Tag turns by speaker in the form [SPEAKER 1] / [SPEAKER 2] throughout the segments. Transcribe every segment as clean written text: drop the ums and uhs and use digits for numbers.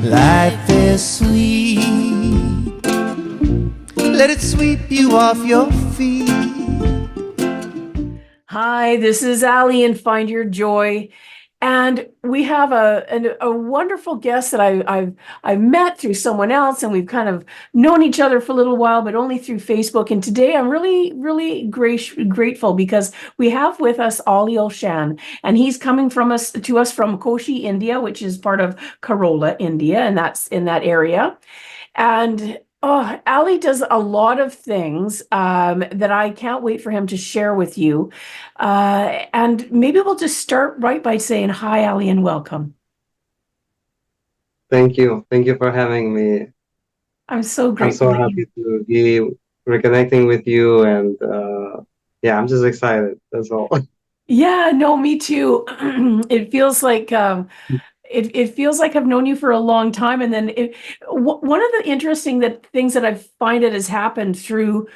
[SPEAKER 1] Life is sweet. Let it sweep you off your feet.
[SPEAKER 2] Hi, this is Allie in Find Your Joy. And we have a wonderful guest that I've met through someone else, and we've kind of known each other for a little while, but only through Facebook. And today I'm really grateful because we have with us OLSHAN, and he's coming to us from Koshi, India, which is part of Kerala, India, and that's in that area. And oh, Ali does a lot of things that I can't wait for him to share with you. And maybe we'll just start right by saying hi, Ali, and welcome.
[SPEAKER 3] Thank you. Thank you for having me.
[SPEAKER 2] I'm so
[SPEAKER 3] I'm
[SPEAKER 2] grateful
[SPEAKER 3] so
[SPEAKER 2] that you.
[SPEAKER 3] happy to be reconnecting with you, and yeah, I'm just excited. That's all.
[SPEAKER 2] Yeah, no, me too. It feels like it feels like I've known you for a long time, and then one of the interesting things that I find that has happened through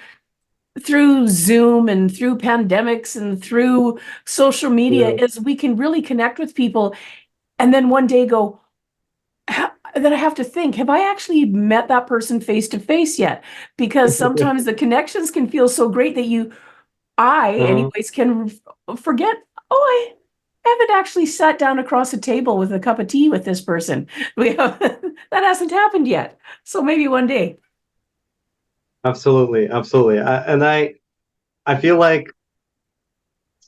[SPEAKER 2] Zoom and through pandemics and through social media
[SPEAKER 3] Yeah.
[SPEAKER 2] is we can really connect with people and then one day go, then I have to think, have I actually met that person face to face yet? Because sometimes the connections can feel so great that
[SPEAKER 3] Uh-huh.
[SPEAKER 2] anyways, can forget, oh, I haven't actually sat down across a table with a cup of tea with this person. That hasn't happened yet. So maybe one day.
[SPEAKER 3] Absolutely, absolutely. I feel like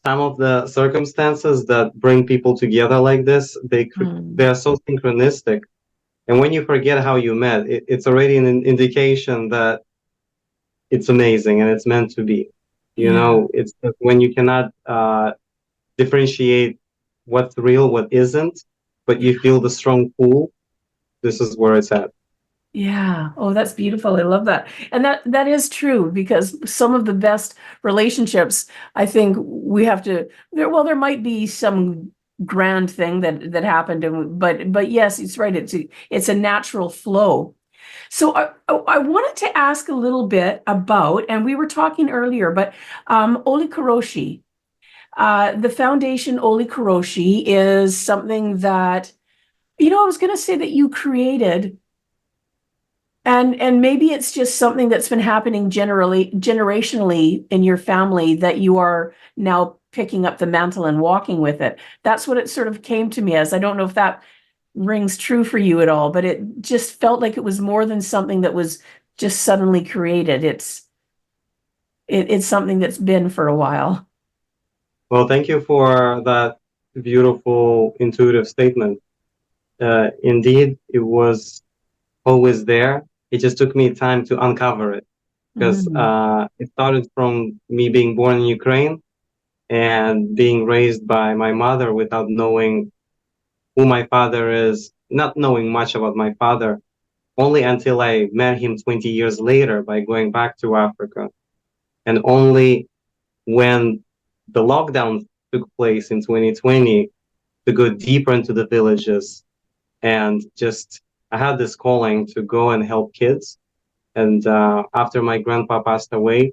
[SPEAKER 3] some of the circumstances that bring people together like this, they
[SPEAKER 2] Mm,
[SPEAKER 3] are so synchronistic. And when you forget how you met, it's already an indication that it's amazing and it's meant to be. You
[SPEAKER 2] yeah.
[SPEAKER 3] know, it's just when you cannot differentiate what's real, what isn't, but you feel the strong pull. This is where it's at.
[SPEAKER 2] Yeah. Oh, that's beautiful. I love that. And that is true because some of the best relationships, I think we have to there might be some grand thing that happened but yes, it's right. It's a natural flow. So I wanted to ask a little bit about, and we were talking earlier, but Oli Karoshi, the foundation Oli Karoshi is something that, I was going to say that you created and maybe it's just something that's been happening generationally in your family that you are now picking up the mantle and walking with it. That's what it sort of came to me as. I don't know if that rings true for you at all, but it just felt like it was more than something that was just suddenly created. It's something that's been for a while.
[SPEAKER 3] Well, thank you for that beautiful, intuitive statement. Indeed, it was always there. It just took me time to uncover it because
[SPEAKER 2] Mm,
[SPEAKER 3] it started from me being born in Ukraine and being raised by my mother without knowing who my father is, not knowing much about my father, only until I met him 20 years later by going back to Africa. And only when the lockdown took place in 2020 to go deeper into the villages and just I had this calling to go and help kids. And after my grandpa passed away,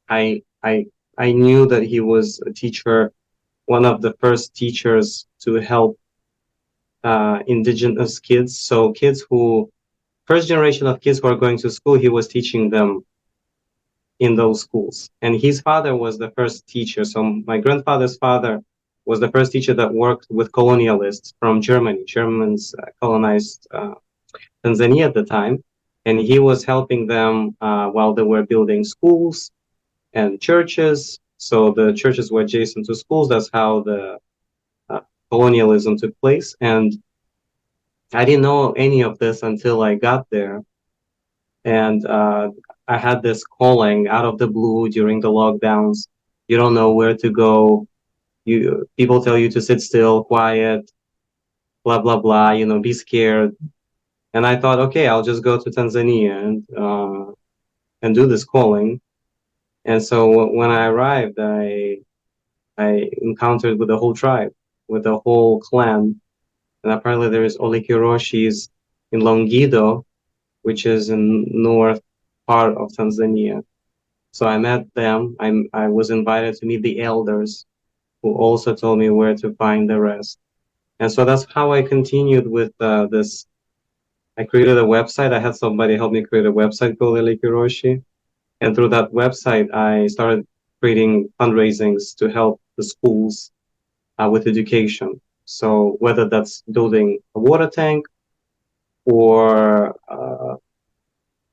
[SPEAKER 3] I I I knew that he was a teacher, one of the first teachers to help indigenous kids. So kids who first generation of kids who are going to school, he was teaching them in those schools. And his father was the first teacher. So my grandfather's father was the first teacher that worked with colonialists from Germany. Germans colonized Tanzania at the time, and he was helping them while they were building schools and churches. So the churches were adjacent to schools. That's how the uh, colonialism took place. And I didn't know any of this until I got there. And I had this calling out of the blue during the lockdowns. You don't know where to go. People tell you to sit still, quiet, blah blah blah. You know, be scared. And I thought, okay, I'll just go to Tanzania and do this calling. And so when I arrived, I encountered with the whole tribe, with the whole clan. And apparently there is Olikiroshis in Longido, which is in north part of Tanzania. So I met them. I was invited to meet the elders who also told me where to find the rest. And so that's how I continued with this I created a website. I had somebody help me create a website called Ole Kiroshi. And through that website, I started creating fundraisings to help the schools with education. So whether that's building a water tank or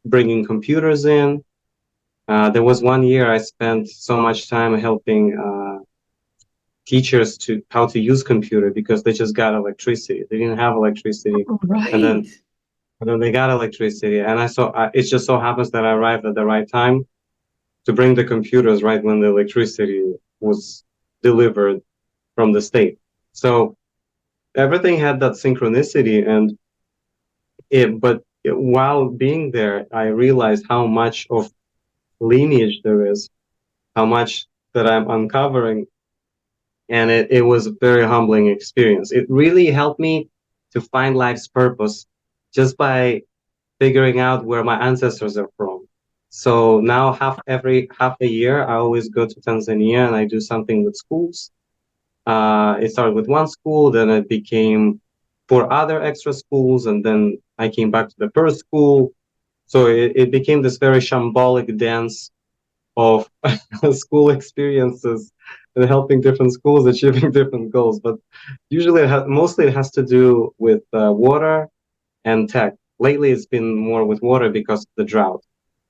[SPEAKER 3] bringing computers in. There was one year I spent so much time helping teachers to how to use computer because they just got electricity. They didn't have electricity, and
[SPEAKER 2] Right.
[SPEAKER 3] then they got electricity. And I saw it just so happens that I arrived at the right time to bring the computers right when the electricity was delivered from the state. So everything had that synchronicity, and but while being there, I realized how much of lineage there is, how much that I'm uncovering. And it was a very humbling experience. It really helped me to find life's purpose just by figuring out where my ancestors are from. So now every half a year, I always go to Tanzania and I do something with schools. It started with one school, then it became 4 other extra schools, and then I came back to the first school. So it became this very shambolic dance of school experiences and helping different schools achieving different goals. But usually, mostly it has to do with water and tech. Lately, it's been more with water because of the drought.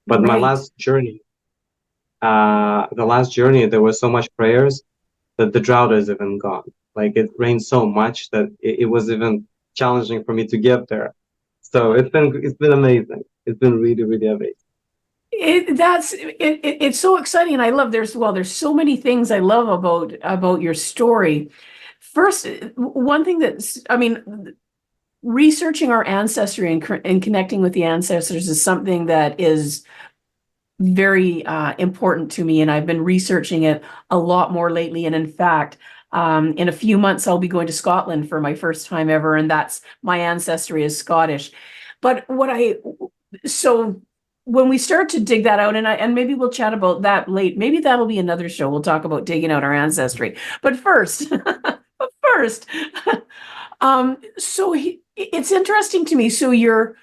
[SPEAKER 3] But my
[SPEAKER 2] Right.
[SPEAKER 3] the last journey, there was so much prayers that the drought is even gone. Like it rained so much that it was even challenging for me to get there. So it's been amazing. It's been really, really amazing.
[SPEAKER 2] It's so exciting, and I love there's so many things I love about your story. First, one thing that's I mean, researching our ancestry and connecting with the ancestors is something that is very important to me, and I've been researching it a lot more lately. And in fact, in a few months, I'll be going to Scotland for my first time ever, and that's my ancestry is Scottish. But so when we start to dig that out, and maybe we'll chat about that late. Maybe that'll be another show. We'll talk about digging out our ancestry. But first, but first, it's interesting to me. So you're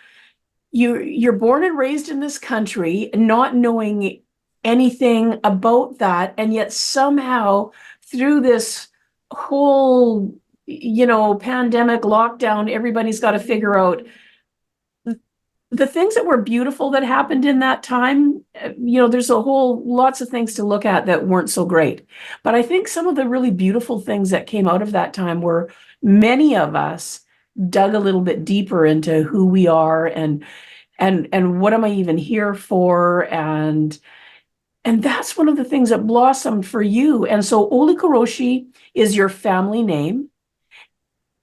[SPEAKER 2] born and raised in this country, not knowing anything about that, and yet somehow through this whole, pandemic lockdown, everybody's got to figure out the things that were beautiful that happened in that time. There's lots of things to look at that weren't so great. But I think some of the really beautiful things that came out of that time were many of us dug a little bit deeper into who we are and what am I even here for? And that's one of the things that blossomed for you. And so Ole Koroshi is your family name.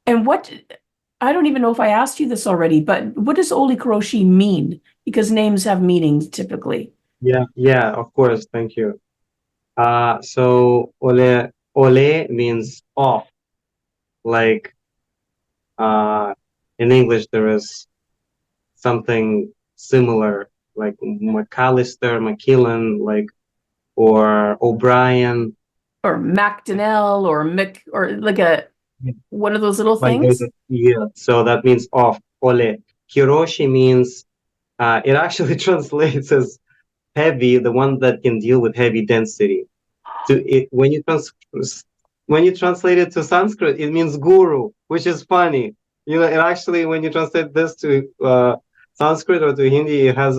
[SPEAKER 2] And I don't even know if I asked you this already, but what does Ole Koroshi mean? Because names have meanings typically.
[SPEAKER 3] Yeah, of course. Thank you. So ole means off. Like in English, there is something similar, like McAllister, McKillen, like or O'Brien.
[SPEAKER 2] Or MacDonnell or Mick or like one of those little
[SPEAKER 3] Like there's
[SPEAKER 2] things.
[SPEAKER 3] yeah. So that means off. Ole. Hiroshi means it actually translates as heavy, the one that can deal with heavy density. To it when you translate it to Sanskrit, it means guru, which is funny. It actually when you translate this to Sanskrit or to Hindi, it has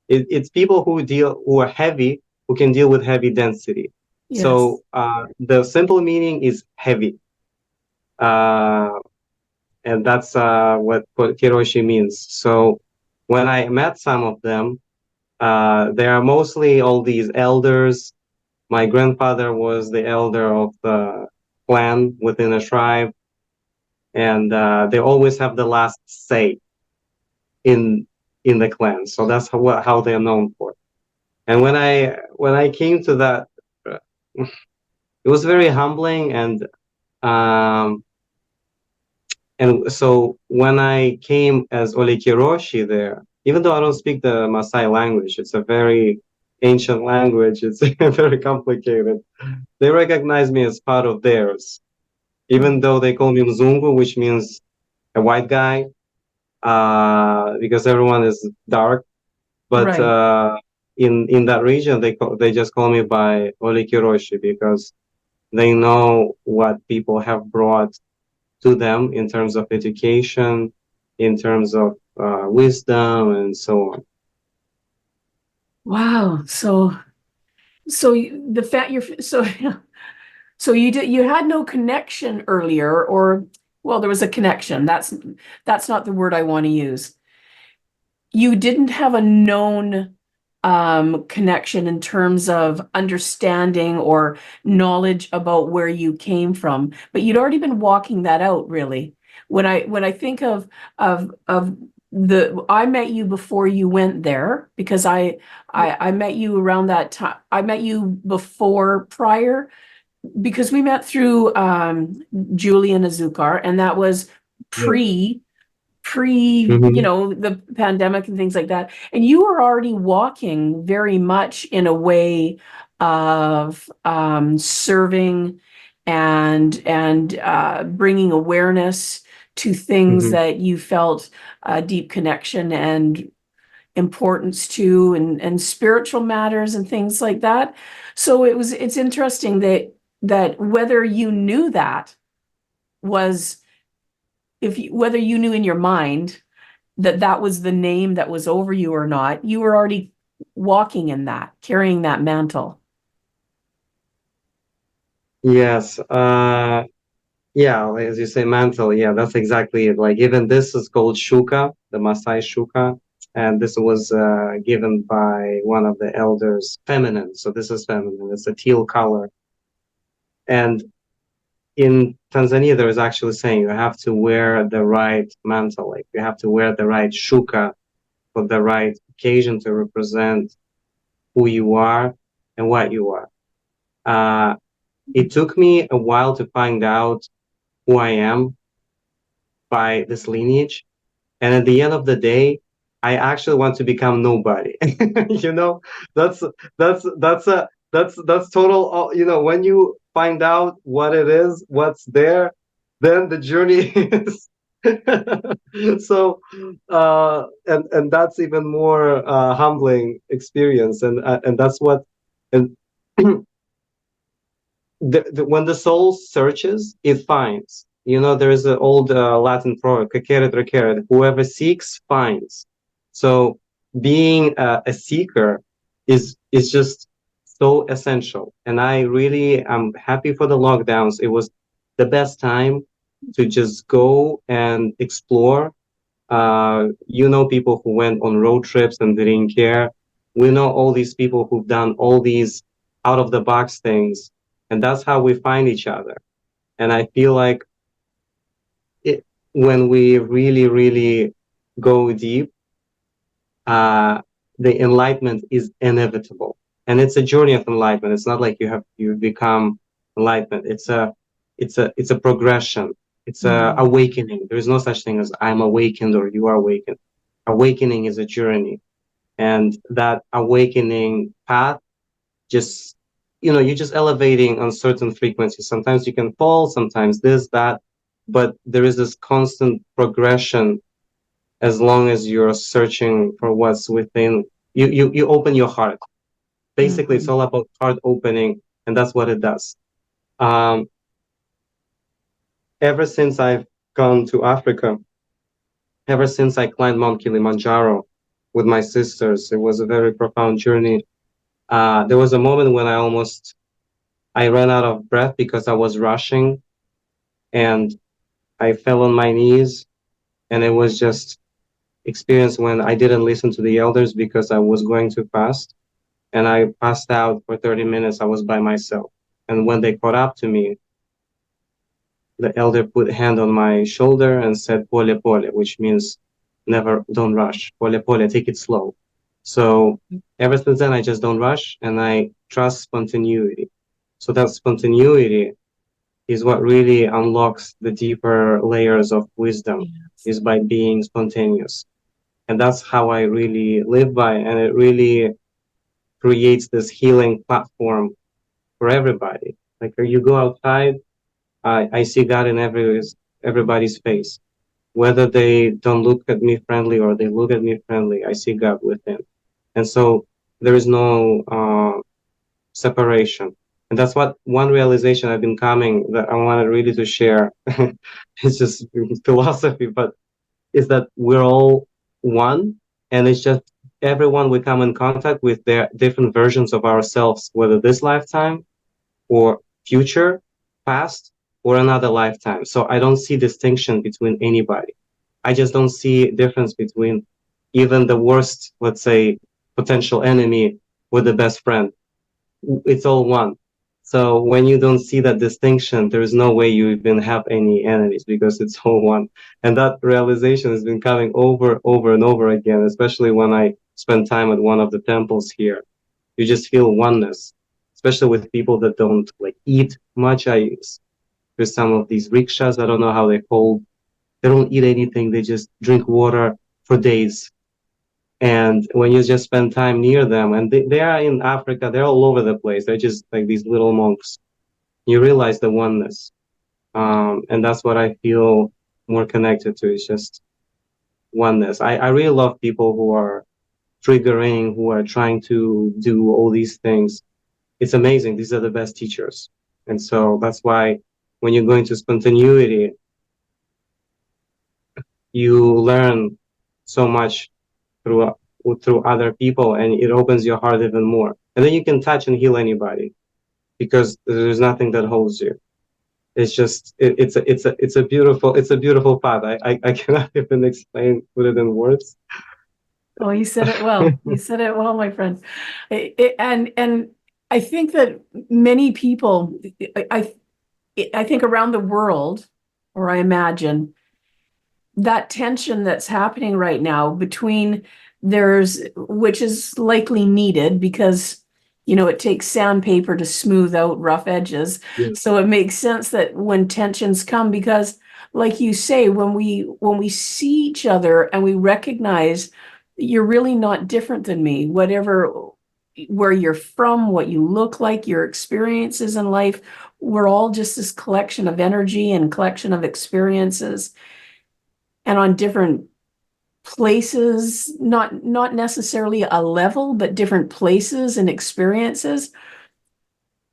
[SPEAKER 3] it's people who are heavy who can deal with heavy density.
[SPEAKER 2] Yes.
[SPEAKER 3] So the simple meaning is heavy, uh, and that's what Kiroshi means. So when I met some of them, they are mostly all these elders. My grandfather was the elder of the clan within a tribe, and they always have the last say in the clan. So that's how they are known for. And when I came to that, it was very humbling, um, and so when I came as Olikiroshi there, even though I don't speak the Maasai language, it's a very ancient language. It's very complicated. They recognize me as part of theirs, even though they call me Mzungu, which means a white guy. because everyone is dark. But
[SPEAKER 2] Right.
[SPEAKER 3] in that region, they just call me by Oli Kiroshi because they know what people have brought to them in terms of education, in terms of wisdom, and so on.
[SPEAKER 2] Wow. So the fact you're so so you had no connection earlier, or well, there was a connection. That's not the word I want to use. You didn't have a known connection in terms of understanding or knowledge about where you came from, but you'd already been walking that out, really. When I think of the I met you before you went there because I met you around that time. I met you before prior because we met through Julian Azukar, and that was
[SPEAKER 3] Yeah.
[SPEAKER 2] pre pre,
[SPEAKER 3] Hmm.
[SPEAKER 2] the pandemic and things like that. And you were already walking very much in a way of serving and bringing awareness to things
[SPEAKER 3] Hmm.
[SPEAKER 2] that you felt a deep connection and importance to and spiritual matters and things like that. So it's interesting that whether you knew that was whether you knew in your mind that was the name that was over you or not, you were already walking in that, carrying that mantle.
[SPEAKER 3] Yes. Yeah, as you say, mantle. Yeah, that's exactly it. Like even this is called shuka, the Maasai shuka, and this was given by one of the elders, feminine. So this is feminine. It's a teal color. And in Tanzania, there is actually saying you have to wear the right mantle. Like you have to wear the right shuka for the right occasion to represent who you are and what you are. Uh, it took me a while to find out who I am by this lineage. And at the end of the day, I actually want to become nobody. You know, that's that's a that's total. When you find out what it is, what's there, then the journey is. So, and that's even more humbling experience, and that's what, and when the soul searches, it finds. There is an old Latin proverb, "Cacere requerere," whoever seeks finds. So being a seeker is just so essential. And I really am happy for the lockdowns. It was the best time to just go and explore. People who went on road trips and didn't care. We know all these people who've done all these out of the box things, and that's how we find each other. And I feel like when we really, really go deep, uh, the enlightenment is inevitable, and it's a journey of enlightenment. It's not like you become enlightenment. It's a progression. It's a
[SPEAKER 2] Mm.
[SPEAKER 3] awakening. There is no such thing as I'm awakened or you are awakened. Awakening is a journey, and that awakening path just you're just elevating on certain frequencies. Sometimes you can fall, sometimes this, that, but there is this constant progression as long as you're searching for what's within you open your heart. Basically, it's
[SPEAKER 2] Mhm.
[SPEAKER 3] all about heart opening, and that's what it does. um Ever since I've gone to Africa, ever since I climbed Mount Kilimanjaro with my sisters, it was a very profound journey. There was a moment when I ran out of breath because I was rushing, and I fell on my knees, and it was just experience when I didn't listen to the elders because I was going too fast, and I passed out for 30 minutes. I was by myself. And when they caught up to me, the elder put a hand on my shoulder and said, "Pole pole," which means never, don't rush. Pole pole, take it slow. So ever since then, I just don't rush and I trust spontaneity. So that spontaneity is what really unlocks the deeper layers of wisdom,
[SPEAKER 2] Yes.
[SPEAKER 3] is by being spontaneous. And that's how I really live by. And it really creates this healing platform for everybody. Like you go outside, I see God in everybody's face. whether they don't look at me friendly or they look at me friendly, I see God within. And so there is no separation. And that's what one realization I've been coming that I wanted really to share. It's just philosophy, but is that we're all one, and it's just everyone we come in contact with, their different versions of ourselves, whether this lifetime or future, past, or another lifetime. So I don't see distinction between anybody. I just don't see difference between even the worst, let's say, potential enemy with the best friend. It's all one. So when you don't see that distinction, there is no way you even have any enemies because it's all one. And that realization has been coming over and over again, especially when I spend time at one of the temples here. You just feel oneness, especially with people that don't like eat much. There's some of these rickshaws, I don't know how they call. They don't eat anything. They just drink water for days. And when you just spend time near them, and they are in Africa, they're all over the place. They're just like these little monks. You realize the oneness. And that's what I feel more connected to. It's just oneness. I really love people who are triggering, who are trying to do all these things. It's amazing. These are the best teachers. And so that's why when you go into spontaneity, you learn so much through through other people, and it opens your heart even more. And then you can touch and heal anybody because there's nothing that holds you. It's just it's a beautiful path. I cannot even explain, put it in words.
[SPEAKER 2] Oh, you said it well. You said it well, my friend. And I think that many people, I I think around the world, or I imagine that tension that's happening right now between which is likely needed because, it takes sandpaper to smooth out rough edges.
[SPEAKER 3] Yeah.
[SPEAKER 2] So it makes sense that when tensions come, because like you say, when we see each other and we recognize you're really not different than me, whatever, where you're from, what you look like, your experiences in life, we're all just this collection of energy and collection of experiences and on different places, not necessarily a level, but different places and experiences.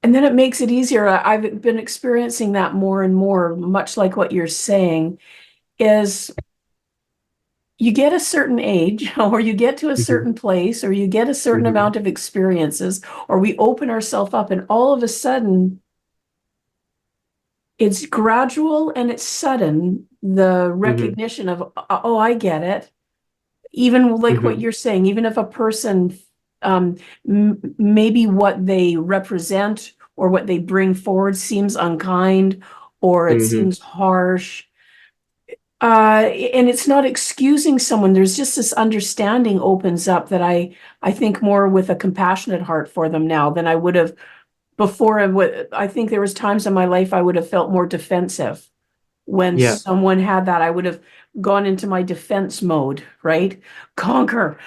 [SPEAKER 2] And then it makes it easier. I've been experiencing that more and more, much like what you're saying, is you get a certain age, or you get to a
[SPEAKER 3] Mhm.
[SPEAKER 2] certain place, or you get a certain
[SPEAKER 3] Mhm.
[SPEAKER 2] amount of experiences, or we open ourselves up, and all of a sudden, it's gradual and it's sudden, the
[SPEAKER 3] Mhm.
[SPEAKER 2] recognition of, oh, I get it. Even like what
[SPEAKER 3] Mhm.
[SPEAKER 2] you're saying, even if a person, maybe what they represent or what they bring forward seems unkind or it
[SPEAKER 3] Mhm.
[SPEAKER 2] seems harsh, and it's not excusing someone. There's just this understanding opens up that I think more with a compassionate heart for them now than I would have before. I think there was times in my life I would have felt more defensive when
[SPEAKER 3] Yeah.
[SPEAKER 2] someone had that. I would have gone into my defense mode, right? Conquer,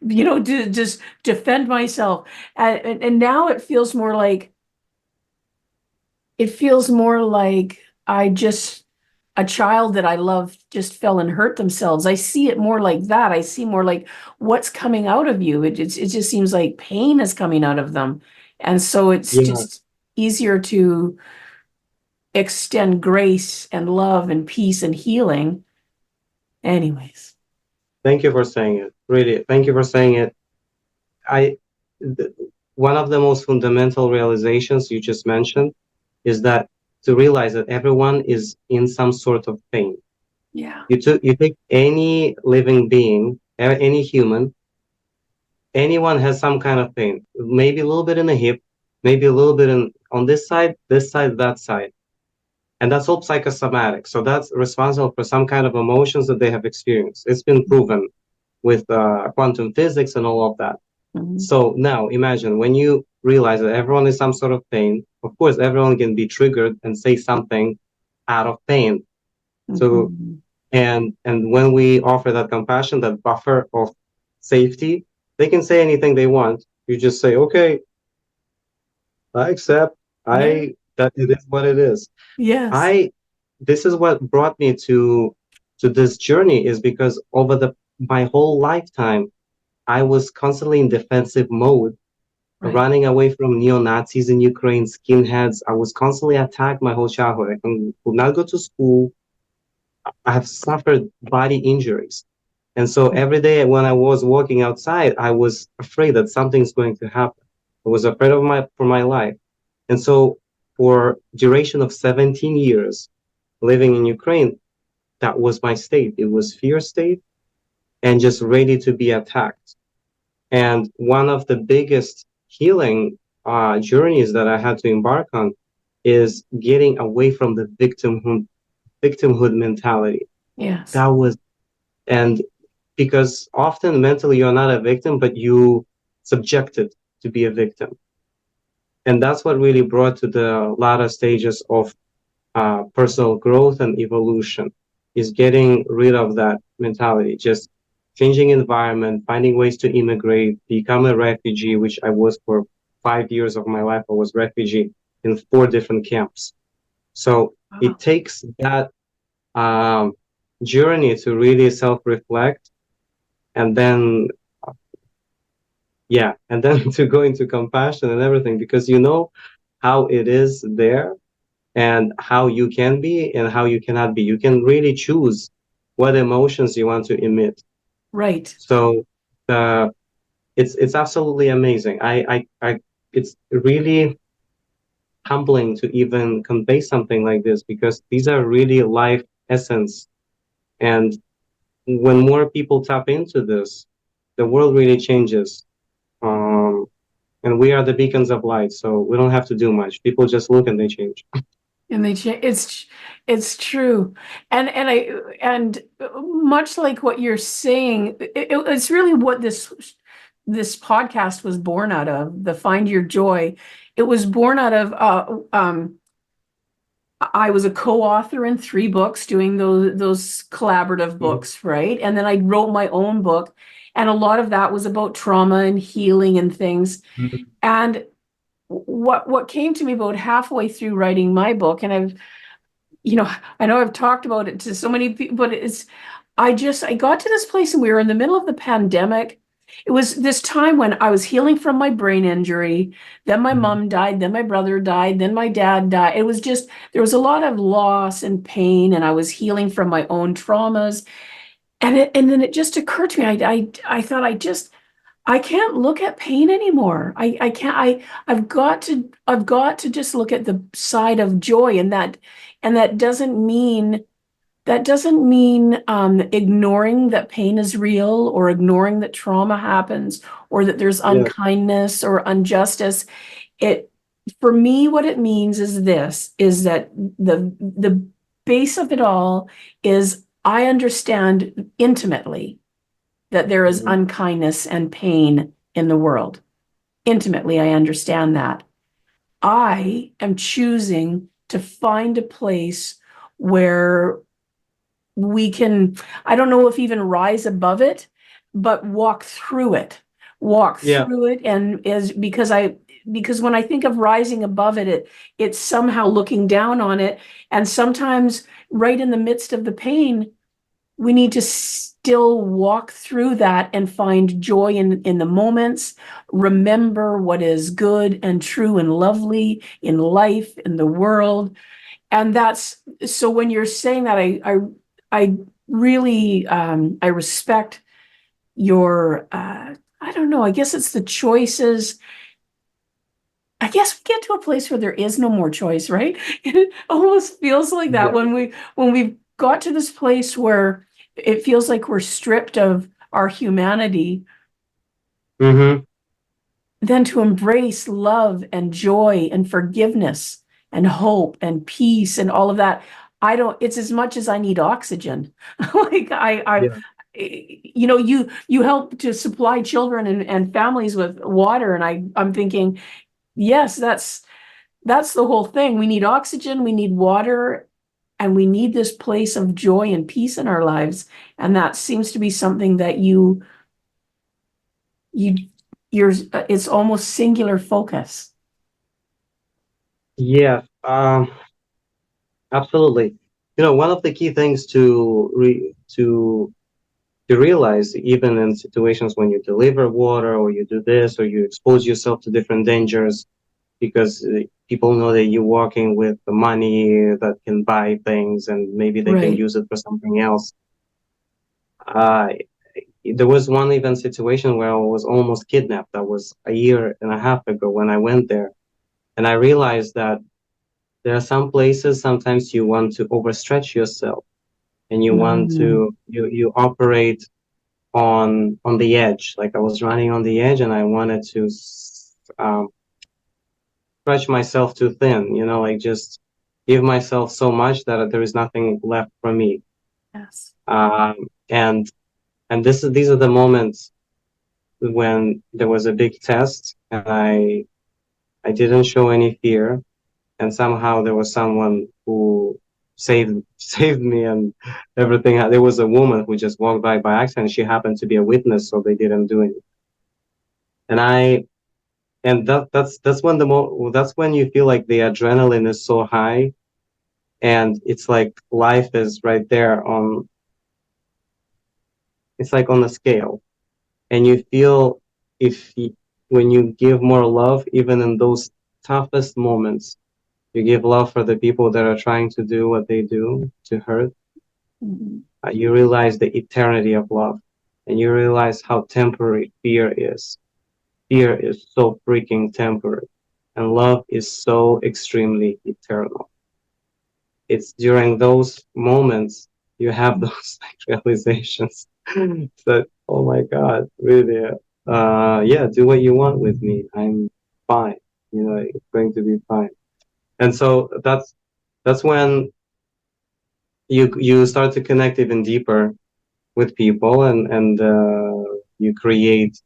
[SPEAKER 2] just defend myself. And now it feels more like I just, a child that I love just fell and hurt themselves. I see it more like that. I see more like what's coming out of you. It just seems like pain is coming out of them. And so it's
[SPEAKER 3] Yeah.
[SPEAKER 2] just easier to extend grace and love and peace and healing. Anyways,
[SPEAKER 3] Thank you for saying it. Really, thank you for saying it. I, th- One of the most fundamental realizations you just mentioned is that to realize that everyone is in some sort of pain.
[SPEAKER 2] yeah.
[SPEAKER 3] You take any living being, any human, anyone has some kind of pain. Maybe a little bit in the hip, maybe a little bit on this side, that side. And that's all psychosomatic. So that's responsible for some kind of emotions that they have experienced. It's been proven with quantum physics and all of that.
[SPEAKER 2] Mhm.
[SPEAKER 3] So now imagine when you realize that everyone is some sort of pain, of course, everyone can be triggered and say something out of pain. So,
[SPEAKER 2] Mhm.
[SPEAKER 3] and when we offer that compassion, that buffer of safety, they can say anything they want. You just say, okay, I accept.
[SPEAKER 2] Yeah.
[SPEAKER 3] That it is what it is.
[SPEAKER 2] Yes.
[SPEAKER 3] I, this is what brought me to to this journey is because over my whole lifetime, I was constantly in defensive mode,
[SPEAKER 2] Right.
[SPEAKER 3] running away from neo-Nazis in Ukraine, skinheads. I was constantly attacked my whole childhood. I could not go to school. I have suffered body injuries. And so every day when I was walking outside, I was afraid that something's going to happen. I was afraid of for my life. And so for duration of 17 years living in Ukraine, that was my state. It was fear state and just ready to be attacked. And one of the biggest healing journeys that I had to embark on is getting away from the victimhood mentality.
[SPEAKER 2] Yes.
[SPEAKER 3] That was, and because often mentally you're not a victim, but you subjected to be a victim. And that's what really brought to the latter stages of personal growth and evolution, is getting rid of that mentality, just changing environment, finding ways to immigrate, become a refugee, which I was for 5 years of my life. I was refugee in 4 different camps. So
[SPEAKER 2] Wow.
[SPEAKER 3] it takes that um, journey to really self-reflect, and then and then to go into compassion and everything, because you know how it is there and how you can be and how you cannot be. You can really choose what emotions you want to emit.
[SPEAKER 2] Right.
[SPEAKER 3] So it's absolutely amazing. I it's really humbling to even convey something like this, because these are really life essence. And when more people tap into this, the world really changes. Um, and we are the beacons of light, so we don't have to do much. People just look and they change.
[SPEAKER 2] And they change. It's true, and much like what you're saying, it's really what this podcast was born out of. The Find Your Joy. It was born out of. I was a co-author in 3 books, doing those collaborative books, right? And then I wrote my own book, and a lot of that was about trauma and healing and things.
[SPEAKER 3] Mhm.
[SPEAKER 2] And what came to me about halfway through writing my book, and I know I've talked about it to so many people, but I got to this place and we were in the middle of the pandemic. It was this time when I was healing from my brain injury. Then my mom died. Then my brother died. Then my dad died. It was just, there was a lot of loss and pain, and I was healing from my own traumas. And then it just occurred to me, I thought I can't look at pain anymore. I can't, I've got to just look at the side of joy, and that doesn't mean ignoring that pain is real, or ignoring that trauma happens, or that there's
[SPEAKER 3] Yeah,
[SPEAKER 2] unkindness or injustice. It, for me, what it means is this, is that the base of it all is I understand intimately that there is
[SPEAKER 3] mhm.
[SPEAKER 2] unkindness and pain in the world. Intimately, I understand that. I am choosing to find a place where we can, I don't know if even rise above it, but walk through it. Walk
[SPEAKER 3] Yeah,
[SPEAKER 2] through it, and is because when I think of rising above it, it's somehow looking down on it. And sometimes right in the midst of the pain, we need to still walk through that and find joy in the moments. Remember what is good and true and lovely in life, in the world. And that's, so when you're saying that, I really, I respect your, I don't know, I guess it's the choices. I guess we get to a place where there is no more choice, right? It almost feels like that
[SPEAKER 3] yeah.
[SPEAKER 2] when we've got to this place where it feels like we're stripped of our humanity,
[SPEAKER 3] Hmm.
[SPEAKER 2] then to embrace love and joy and forgiveness and hope and peace and all of that. I don't, it's as much as I need oxygen. Like
[SPEAKER 3] Yeah,
[SPEAKER 2] you help to supply children and families with water. And I'm thinking, yes, that's the whole thing. We need oxygen, we need water, and we need this place of joy and peace in our lives. And that seems to be something that you you're it's almost singular focus.
[SPEAKER 3] yeah. Absolutely. one of the key things to realize, even in situations when you deliver water or you do this or you expose yourself to different dangers, because people know that you're working with the money that can buy things and maybe they can
[SPEAKER 2] Right.
[SPEAKER 3] use it for something else. Uh, there was one even situation where I was almost kidnapped. That was a year and a half ago when I went there. And I realized that there are some places sometimes you want to overstretch yourself and you want
[SPEAKER 2] Mm,
[SPEAKER 3] to you operate on the edge. Like I was running on the edge and I wanted to stretch myself too thin, like just give myself so much that there is nothing left for me.
[SPEAKER 2] yes.
[SPEAKER 3] And these are the moments when there was a big test and I didn't show any fear, and somehow there was someone who saved me and everything. There was a woman who just walked by accident. She happened to be a witness, so they didn't do anything. And that's when that's when you feel like the adrenaline is so high, and it's like life is right there on, it's like on a scale, and you feel, if you, when you give more love even in those toughest moments, you give love for the people that are trying to do what they do to hurt,
[SPEAKER 2] Mhm.
[SPEAKER 3] you realize the eternity of love, and you realize how temporary fear is. Fear is so freaking temporary, and love is so extremely eternal. It's during those moments you have those like realizations that, oh my God, really, yeah, do what you want with me. I'm fine. It's going to be fine. And so that's when you start to connect even deeper with people, and you create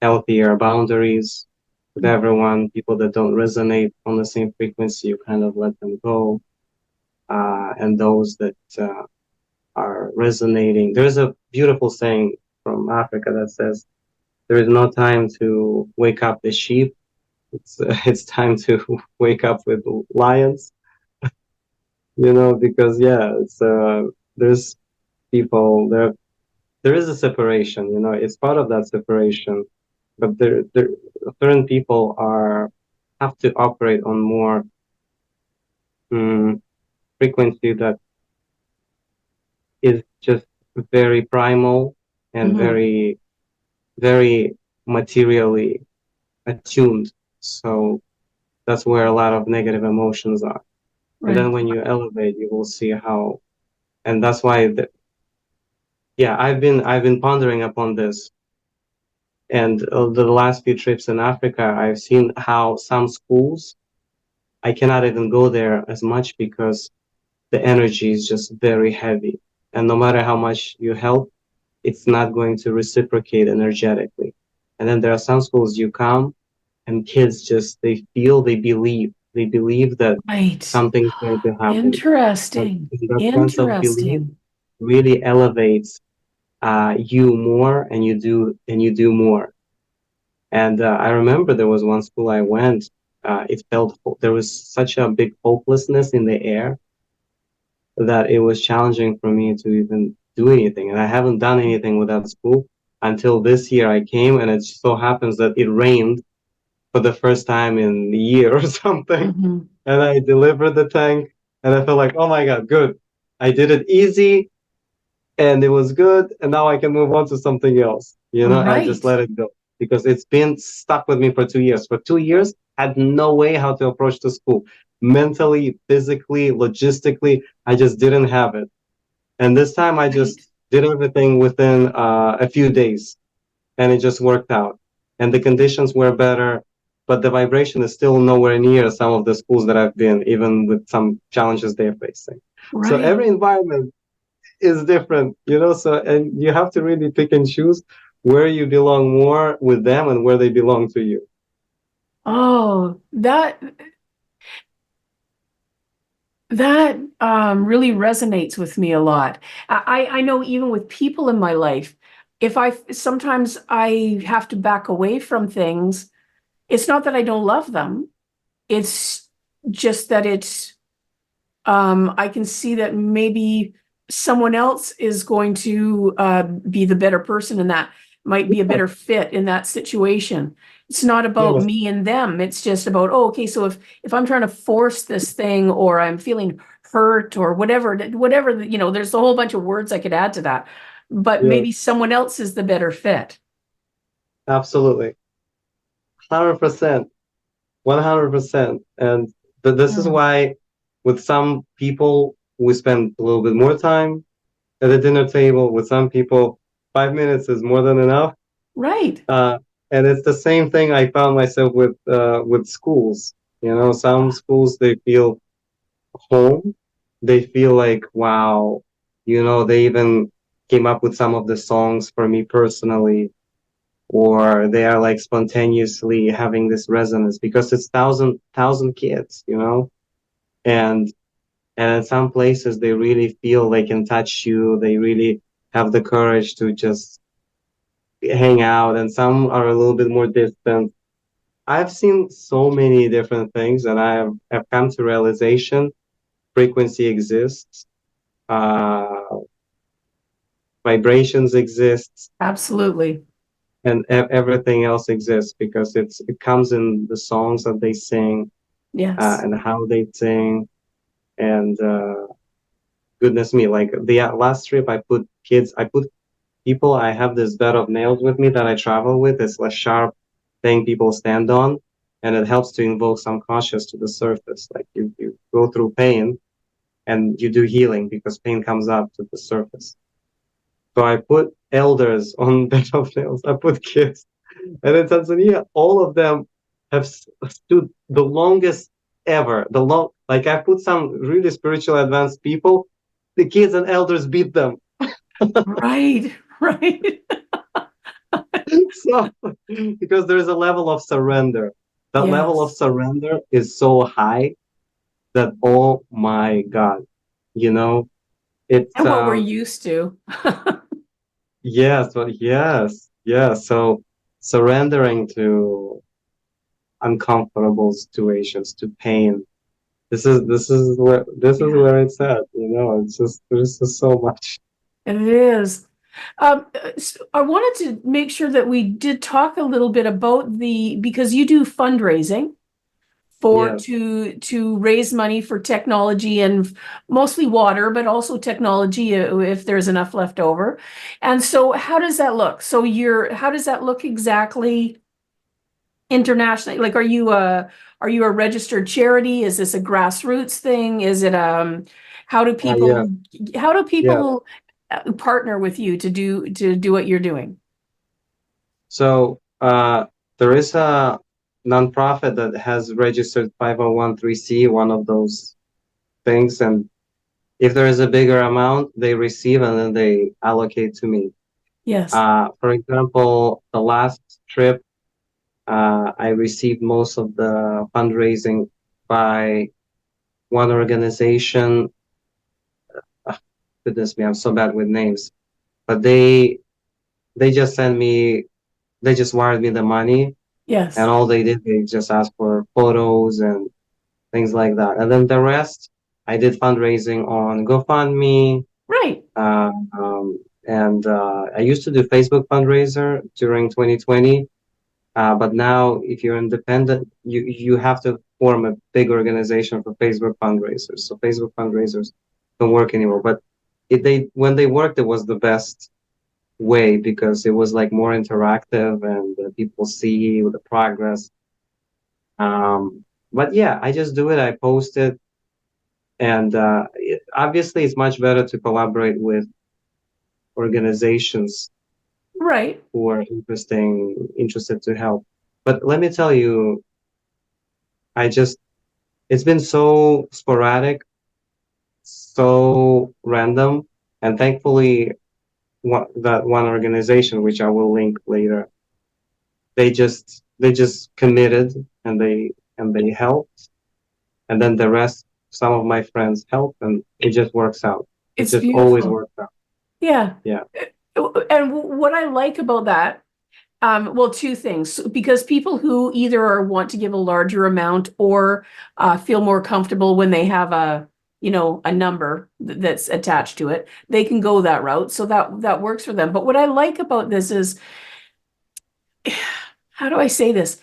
[SPEAKER 3] healthier boundaries with everyone. People that don't resonate on the same frequency, you kind of let them go. And those that are resonating. There's a beautiful saying from Africa that says, "There is no time to wake up the sheep. It's time to wake up with lions." Because yeah, it's there's people there. There is a separation. It's part of that separation, but there certain people are have to operate on more frequency that is just very primal and
[SPEAKER 2] Mhm.
[SPEAKER 3] very very materially attuned. So that's where a lot of negative emotions are. And then
[SPEAKER 2] Right.
[SPEAKER 3] when you elevate, you will see how, and that's why, yeah, I've been pondering upon this. And the last few trips in Africa, I've seen how some schools, I cannot even go there as much because the energy is just very heavy. And no matter how much you help, it's not going to reciprocate energetically. And then there are some schools you come and kids just, they believe that
[SPEAKER 2] Right.
[SPEAKER 3] something's going to happen. And
[SPEAKER 2] Interesting.
[SPEAKER 3] that sense of belief
[SPEAKER 2] Interesting.
[SPEAKER 3] really elevates you more, and you do more. And I remember there was one school I went. It felt there was such a big hopelessness in the air that it was challenging for me to even do anything. And I haven't done anything with that school until this year. I came, and it so happens that it rained for the first time in a year or something.
[SPEAKER 2] Mhm.
[SPEAKER 3] And I delivered the tank, and I felt like, oh my God, good. I did it easy, and it was good. And now I can move on to something else. I just
[SPEAKER 2] Right.
[SPEAKER 3] let it go because it's been stuck with me for 2 years. For 2 years, I had no way how to approach the school mentally, physically, logistically. I just didn't have it. And this time I
[SPEAKER 2] Right.
[SPEAKER 3] just did everything within a few days, and it just worked out. And the conditions were better, but the vibration is still nowhere near some of the schools that I've been, even with some challenges they're facing. So
[SPEAKER 2] Right.
[SPEAKER 3] every environment is different. So, and you have to really pick and choose where you belong more with them and where they belong to you.
[SPEAKER 2] Oh, that really resonates with me a lot. I know even with people in my life, if I sometimes I have to back away from things, it's not that I don't love them. It's just that I can see that maybe someone else is going to be the better person in that, might be a better fit in that situation. It's not about
[SPEAKER 3] Yes,
[SPEAKER 2] me and them. It's just about, oh, okay, so if I'm trying to force this thing or I'm feeling hurt or whatever, you know, there's a whole bunch of words I could add to that. But
[SPEAKER 3] yes,
[SPEAKER 2] maybe someone else is the better fit.
[SPEAKER 3] absolutely. 100%. 100%. And this is
[SPEAKER 2] Mm.
[SPEAKER 3] why with some people we spend a little bit more time at the dinner table. With some people, 5 minutes is more than enough.
[SPEAKER 2] Right.
[SPEAKER 3] Uh, and it's the same thing I found myself with schools. You know, some schools they feel home. They feel like, wow, you know, they even came up with some of the songs for me personally, or they are like spontaneously having this resonance because it's thousand kids, you know, and in some places they really feel they can touch you. They really have the courage to just hang out, and some are a little bit more distant. I've seen so many different things, and have come to realization frequency exists, uh, vibrations exist,
[SPEAKER 2] Absolutely.
[SPEAKER 3] and everything else exists because it comes in the songs that they sing,
[SPEAKER 2] Yes.
[SPEAKER 3] and how they sing, and goodness me, like the last trip I put people. I have this bed of nails with me that I travel with. It's a sharp thing people stand on, and it helps to invoke some conscious to the surface. Like you go through pain and you do healing because pain comes up to the surface. So I put elders on bed of nails. I put kids. And in Tanzania, all of them have stood the longest ever. Like I put some really spiritual advanced people, the kids and elders beat them.
[SPEAKER 2] Right. Right.
[SPEAKER 3] So, because there is a level of surrender. That level of
[SPEAKER 2] Yes.
[SPEAKER 3] surrender is so high that, oh my God, you know, it's,
[SPEAKER 2] And what we're used to.
[SPEAKER 3] yes, but yes. So surrendering to uncomfortable situations, to pain. This is
[SPEAKER 2] Yeah,
[SPEAKER 3] where it's at, you know, it's just, there's just so much.
[SPEAKER 2] it is. I wanted to make sure that we did talk a little bit about because you do fundraising for
[SPEAKER 3] Yes.
[SPEAKER 2] to raise money for technology and mostly water, but also technology if there's enough left over. And so how does that look? How does that look exactly internationally? Like, are you a registered charity? Is this a grassroots thing? Is it how do
[SPEAKER 3] Yes,
[SPEAKER 2] people how do
[SPEAKER 3] yes.
[SPEAKER 2] people partner with you to do what you're doing?
[SPEAKER 3] So there is a nonprofit that has registered 501(c), one of those things, and if there is a bigger amount, they receive and then they allocate to me.
[SPEAKER 2] Yes.
[SPEAKER 3] For example, the last trip, I received most of the fundraising by one organization. Ah, goodness me, I'm so bad with names, but they just sent me, they just wired me the money, and
[SPEAKER 2] Yes.
[SPEAKER 3] all they did, they just asked for photos and things like that. And then the rest, I did fundraising on GoFundMe,
[SPEAKER 2] Right.
[SPEAKER 3] uh, and I used to do Facebook fundraiser during 2020. But now, if you're independent, you have to form a big organization for Facebook fundraisers. So Facebook fundraisers don't work anymore. But they when they worked, it was the best way because it was like more interactive and people see the progress. But yeah, I just do it. I post it, and obviously, it's much better to collaborate with organizations
[SPEAKER 2] Right.
[SPEAKER 3] who are interested to help. But let me tell you, I just it's been so sporadic, so random, and thankfully, that one organization, which I will link later, they just committed and they helped, and then the rest, some of my friends help, and it just works out. It
[SPEAKER 2] It's
[SPEAKER 3] just always
[SPEAKER 2] beautiful.
[SPEAKER 3] works out.
[SPEAKER 2] Yeah.
[SPEAKER 3] Yeah,
[SPEAKER 2] And what I like about that, well, two things, because people who either want to give a larger amount or feel more comfortable when they have a number that's attached to it, they can go that route. So that works for them. But what I like about this is, how do I say this?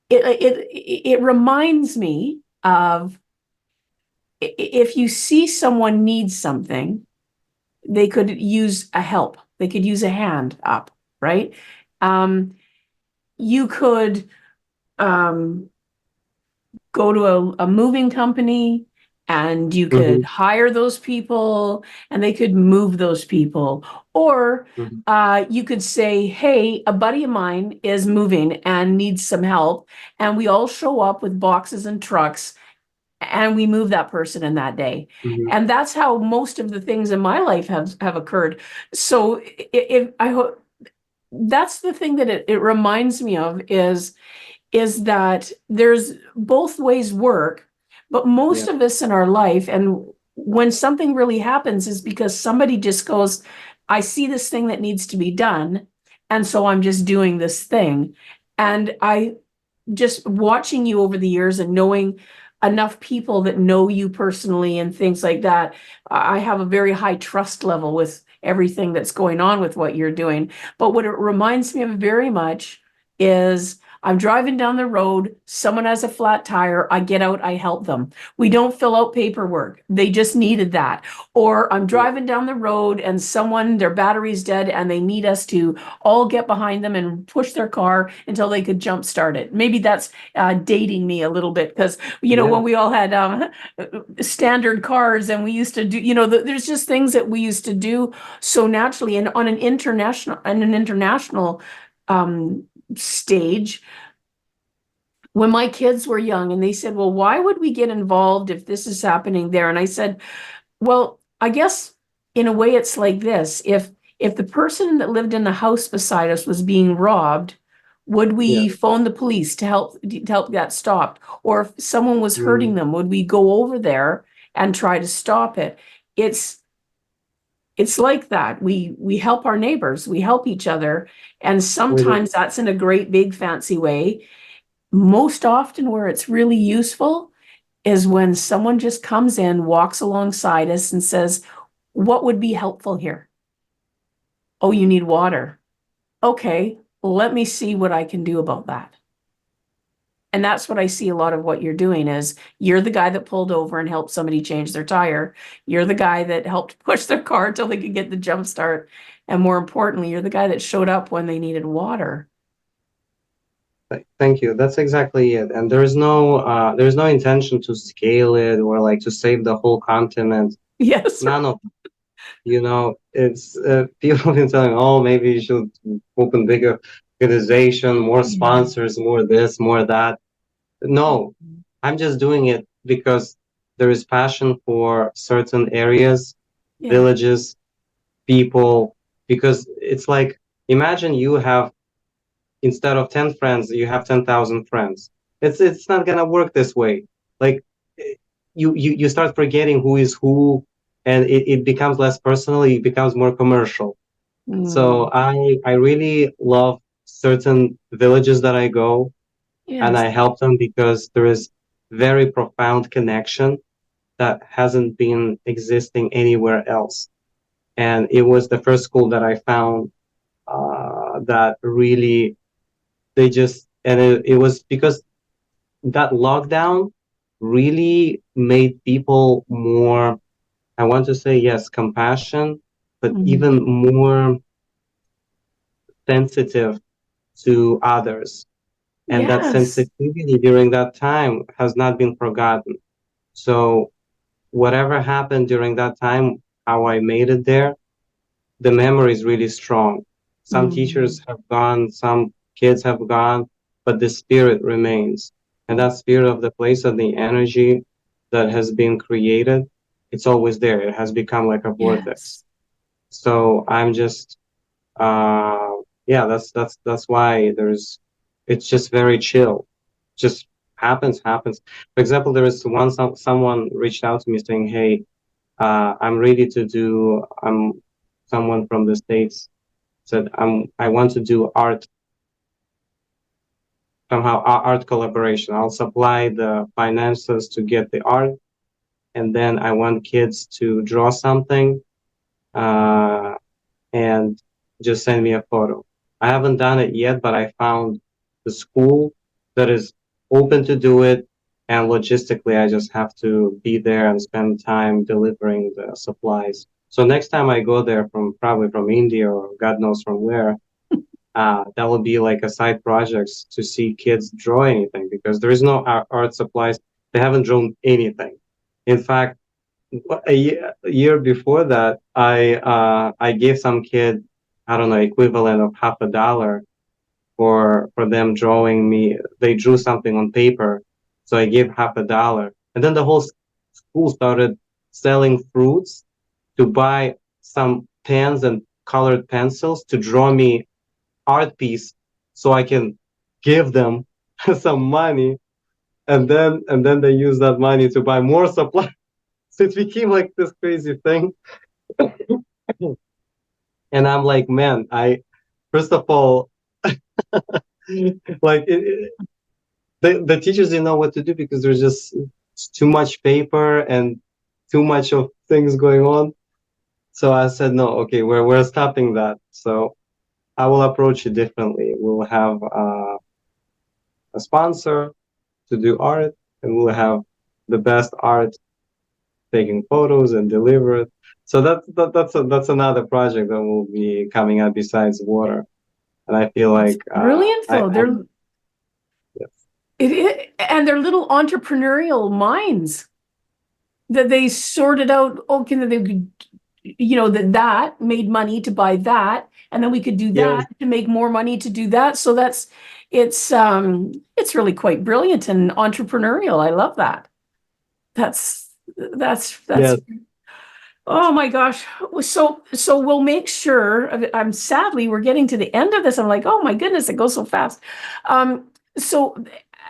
[SPEAKER 2] It reminds me of, if you see someone needs something, they could use a help. They could use a hand up, right? You could go to a moving company, and you could
[SPEAKER 3] Mm-hmm.
[SPEAKER 2] hire those people and they could move those people. Or
[SPEAKER 3] Mm-hmm.
[SPEAKER 2] you could say, hey, a buddy of mine is moving and needs some help. And we all show up with boxes and trucks and we move that person in that day.
[SPEAKER 3] Mm-hmm.
[SPEAKER 2] And that's how most of the things in my life have occurred. So I hope that's the thing that it reminds me of, is that there's both ways work, but
[SPEAKER 3] Yeah.
[SPEAKER 2] most of us in our life, and when something really happens, is because somebody just goes, I see this thing that needs to be done, and so I'm just doing this thing. And I just watching you over the years and knowing enough people that know you personally and things like that, I have a very high trust level with everything that's going on with what you're doing. But what it reminds me of very much is, I'm driving down the road, someone has a flat tire, I get out, I help them. We don't fill out paperwork. They just needed that. Or I'm
[SPEAKER 3] Yeah.
[SPEAKER 2] driving down the road and someone, their battery's dead and they need us to all get behind them and push their car until they could jump start it. Maybe that's dating me a little bit, because,
[SPEAKER 3] Yeah.
[SPEAKER 2] when we all had standard cars and we used to do, there's just things that we used to do so naturally. And on an international stage, when my kids were young and they said, well, why would we get involved if this is happening there? And I said, well, I guess in a way it's like this. If the person that lived in the house beside us was being robbed, would
[SPEAKER 3] Yeah.
[SPEAKER 2] we phone the police to help that stopped? Or if someone was hurting
[SPEAKER 3] Mm.
[SPEAKER 2] them, would we go over there and try to stop it? It's like that. We help our neighbors, we help each other, and
[SPEAKER 3] We do.
[SPEAKER 2] sometimes that's in a great big fancy way. Most often where it's really useful is when someone just comes in, walks alongside us and says, what would be helpful here? Oh, you need water. Okay, let me see what I can do about that. And that's what I see a lot of what you're doing is, you're the guy that pulled over and helped somebody change their tire. You're the guy that helped push their car until they could get the jump start. And more importantly, you're the guy that showed up when they needed water.
[SPEAKER 3] Thank you. That's exactly it. And there's no intention to scale it or like to save the whole continent.
[SPEAKER 2] Yes.
[SPEAKER 3] None of it's people have been telling, oh, maybe you should open bigger organization, more sponsors, more this, more that. No, I'm just doing it because there is passion for certain areas,
[SPEAKER 2] Yeah.
[SPEAKER 3] villages, people, because it's like, imagine you have, instead of 10 friends, you have 10,000 friends. It's not gonna work this way. Like you start forgetting who is who, and it becomes less personal, it becomes more commercial. So
[SPEAKER 2] Mm.
[SPEAKER 3] I really love certain villages that I go and
[SPEAKER 2] Yes.
[SPEAKER 3] I help them because there is very profound connection that hasn't been existing anywhere else. And it was the first school that I found that really they just and it was because that lockdown really made people more, I want to say, yes, compassion, but
[SPEAKER 2] Mm.
[SPEAKER 3] even more sensitive to others. And that
[SPEAKER 2] Yes.
[SPEAKER 3] sensitivity during that time has not been forgotten. So whatever happened during that time, how I made it there, the memory is really strong. Some
[SPEAKER 2] Mm.
[SPEAKER 3] teachers have gone, some kids have gone, but the spirit remains. And that spirit of the place, of the energy that has been created, it's always there. It has become like a vortex.
[SPEAKER 2] Yes.
[SPEAKER 3] So I'm just, uh, yeah, that's why it's just very chill. Just happens. For example, there is someone reached out to me saying, "Hey, I'm ready to do. I'm someone from the States said I want to do art somehow art collaboration. I'll supply the finances to get the art, and then I want kids to draw something, uh, and just send me a photo. I haven't done it yet, but I found the school that is open to do it. And logistically, I just have to be there and spend time delivering the supplies. So next time I go there from probably from India or God knows from where, that will be like a side project to see kids draw anything because there is no art supplies. They haven't drawn anything. In fact, a year before that, I gave some kid, I don't know, equivalent of $50 for them drawing me. They drew something on paper, so I gave $50, and then the whole school started selling fruits to buy some pens and colored pencils to draw me art piece, so I can give them some money, and then they use that money to buy more supplies. So it became like this crazy thing. And I'm like, man, first of all, like the teachers didn't know what to do because there's just too much paper and too much of things going on. So I said, no, okay, we're stopping that. So I will approach it differently. We'll have a sponsor to do art, and we'll have the best art taking photos and deliver it. So that's another project that will be coming up besides water. And I feel
[SPEAKER 2] It's
[SPEAKER 3] like
[SPEAKER 2] brilliant, though.
[SPEAKER 3] yes.
[SPEAKER 2] And they're little entrepreneurial minds that they sorted out. Okay, that they could, that made money to buy that, and then we could do
[SPEAKER 3] Yes,
[SPEAKER 2] that to make more money to do that. So it's really quite brilliant and entrepreneurial. I love that. That's
[SPEAKER 3] yes.
[SPEAKER 2] Oh my gosh. So we'll make sure. I'm sadly we're getting to the end of this. I'm like, oh my goodness, it goes so fast. So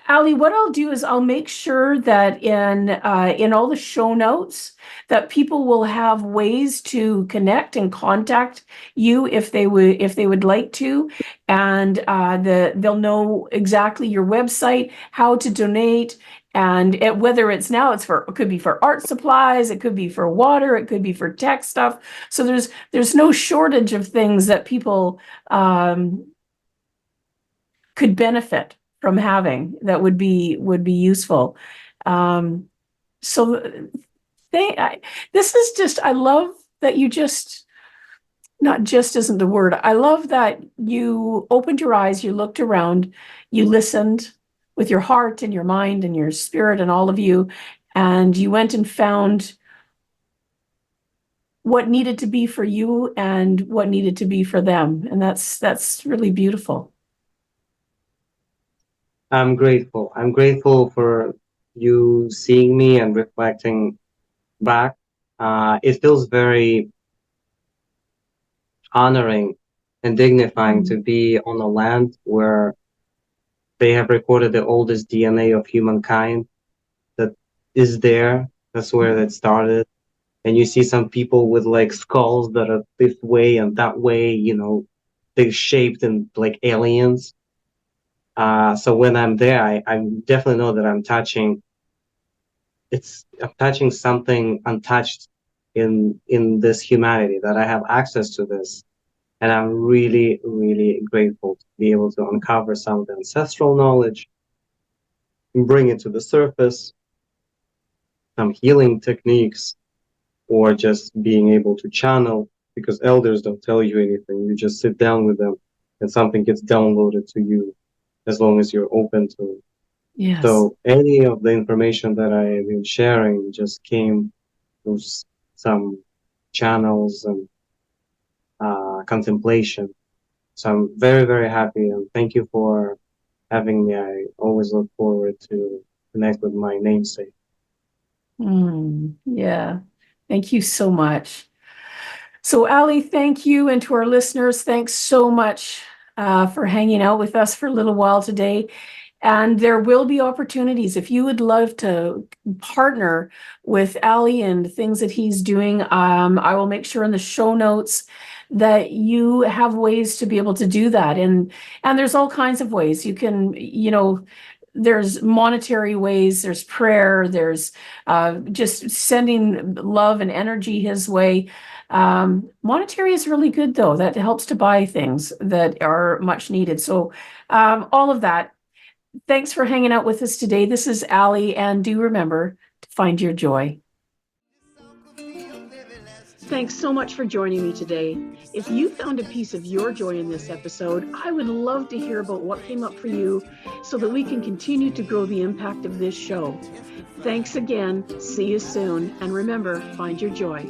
[SPEAKER 2] Ali, what I'll do is I'll make sure that in all the show notes that people will have ways to connect and contact you if they would like to, and they'll know exactly your website, how to donate, and whether it's now it could be for art supplies, it could be for water, it could be for tech stuff. So there's no shortage of things that people could benefit from having that would be useful. Um, so this is just, I love that you just, not just isn't the word. I love that you opened your eyes, you looked around, you listened with your heart and your mind and your spirit and all of you, and you went and found what needed to be for you and what needed to be for them. And that's really beautiful.
[SPEAKER 3] I'm grateful. I'm grateful for you seeing me and reflecting back. It feels very honoring and dignifying to be on a land where they have recorded the oldest DNA of humankind that is there. That's where it started. And you see some people with like skulls that are this way and that way, they're shaped in like aliens. So when I'm there, I definitely know that I'm touching something untouched in this humanity, that I have access to this. And I'm really, really grateful to be able to uncover some of the ancestral knowledge and bring it to the surface, some healing techniques, or just being able to channel, because elders don't tell you anything. You just sit down with them and something gets downloaded to you as long as you're open to it.
[SPEAKER 2] Yes.
[SPEAKER 3] So any of the information that I've been sharing just came through some channels and contemplation. So I'm very, very happy, and thank you for having me. I always look forward to connect with my namesake.
[SPEAKER 2] Yeah. Thank you so much. So Ali, thank you. And to our listeners, thanks so much for hanging out with us for a little while today. And there will be opportunities. If you would love to partner with Ali and things that he's doing, I will make sure in the show notes that you have ways to be able to do that. And there's all kinds of ways you can, there's monetary ways, there's prayer, there's just sending love and energy his way. Monetary is really good, though. That helps to buy things that are much needed. So all of that. Thanks for hanging out with us today. This is Allie, and do remember to find your joy. Thanks so much for joining me today. If you found a piece of your joy in this episode, I would love to hear about what came up for you so that we can continue to grow the impact of this show. Thanks again. See you soon. And remember, find your joy.